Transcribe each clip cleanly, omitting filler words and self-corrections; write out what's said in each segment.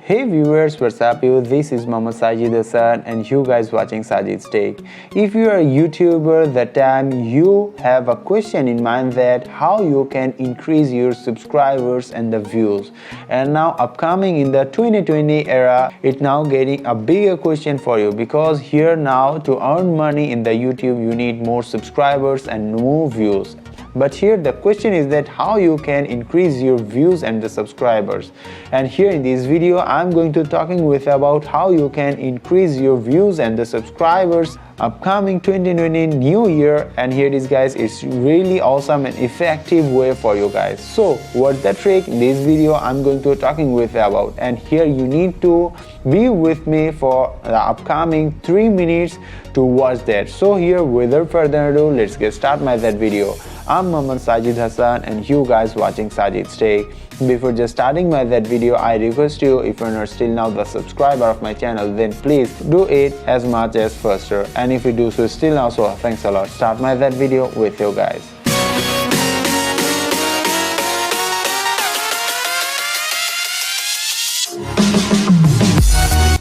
Hey viewers, what's up you? This is Sajidz and you guys watching Sajidz Take. If you are a YouTuber, that time you have a question in mind that how you can increase your subscribers and the views. And now upcoming in the 2020 era, it's now getting a bigger question for you because here now to earn money in the YouTube you need more subscribers and more views. But here the question is that how you can increase your views and the subscribers. And here in this video I'm going to talking with about how you can increase your views and the subscribers upcoming 2020 new year. And here it is guys, it's really awesome and effective way for you guys. So what's the trick? In this video I'm going to talking with about, and here you need to be with me for the upcoming 3 minutes to watch that. So here without further ado, let's get started with that video. I'm Sajidz and you guys watching Sajidz Take. Before just starting with that video, I request you, if you're not still now the subscriber of my channel, then please do it as much as faster. And if you do so still now, so thanks a lot. Start my that video with you guys.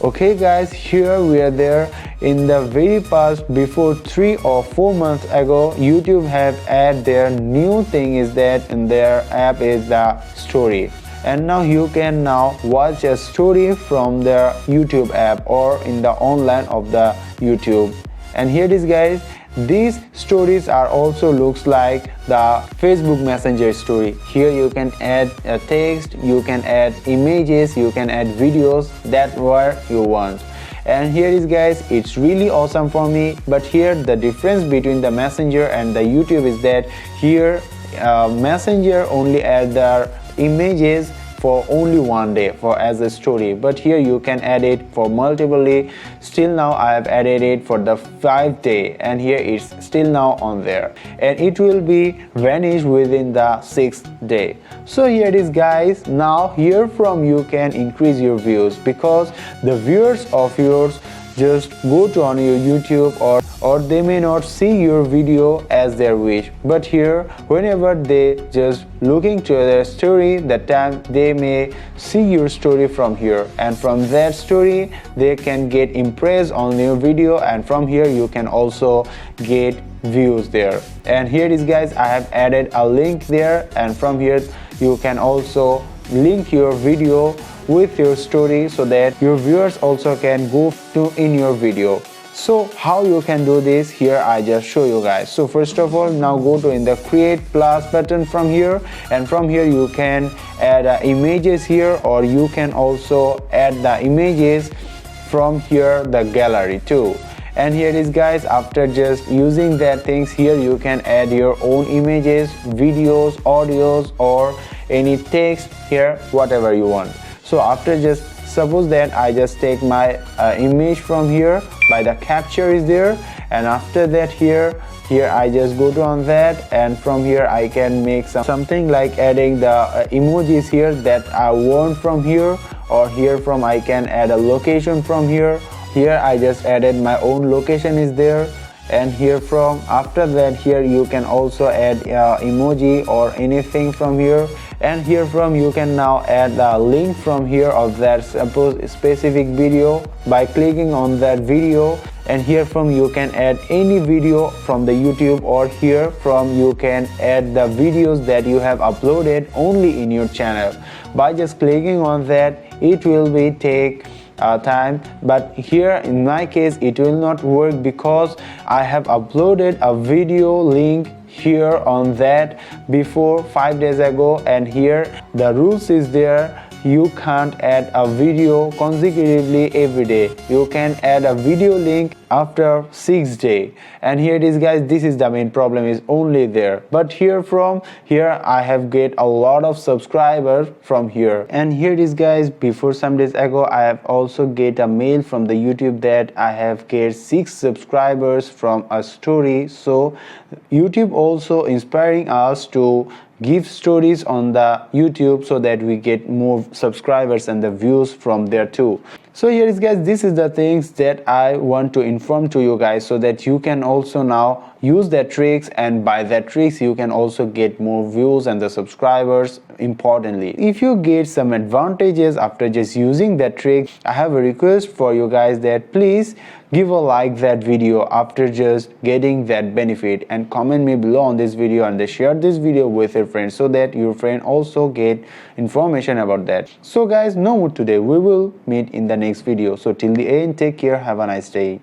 Okay guys, here we are there. In the very past, before 3 or 4 months ago, YouTube have added their new thing is that in their app is the story. And now you can now watch a story from their YouTube app or in the online of the YouTube. And here it is guys, these stories are also looks like the Facebook Messenger story. Here you can add a text, you can add images, you can add videos, that where you want. And here is guys, it's really awesome for me. But here the difference between the Messenger and the YouTube is that here Messenger only add the images for only 1 day for as a story, but here you can add it for multiple day. Still now I have added it for the 5 day, and here it's still now on there, and it will be vanished within the 6th day. So here it is guys, now here from you can increase your views because the viewers of yours just go to on your YouTube or they may not see your video as their wish, but here whenever they just looking to their story, that time they may see your story from here, and from that story they can get impressed on your video, and from here you can also get views there. And here it is guys, I have added a link there, and from here you can also link your video with your story so that your viewers also can go to in your video. So how you can do this, here I just show you guys. So first of all, now go to in the create plus button from here, and from here you can add images here, or you can also add the images from here the gallery too. And here it is guys, after just using that things, here you can add your own images, videos, audios, or any text here, whatever you want. So after just suppose that I just take my image from here by the capture is there, and after that here I just go to on that, and from here I can make something like adding the emojis here that I want from here, or here from I can add a location from here. Here I just added my own location is there, and here from after that here you can also add emoji or anything from here. And here from you can now add the link from here of that suppose specific video by clicking on that video, and here from you can add any video from the YouTube, or here from you can add the videos that you have uploaded only in your channel. By just clicking on that, it will be take time, but here in my case it will not work because I have uploaded a video link here on that before 5 days ago, and here the rules is there, you can't add a video consecutively every day. You can add a video link after 6 days. And here it is guys, this is the main problem is only there. But here from here I have get a lot of subscribers from here. And here it is guys, before some days ago I have also get a mail from the YouTube that I have get 6 subscribers from a story. So YouTube also inspiring us to give stories on the YouTube so that we get more subscribers and the views from there too. So here is guys, this is the things that I want to inform to you guys, so that you can also now use that tricks, and by that tricks you can also get more views and the subscribers. Importantly, if you get some advantages after just using that trick, I have a request for you guys that please give a like that video after just getting that benefit, and comment me below on this video, and share this video with your friends so that your friend also get information about that. So guys, no more today, we will meet in the next video. So till the end, take care, have a nice day.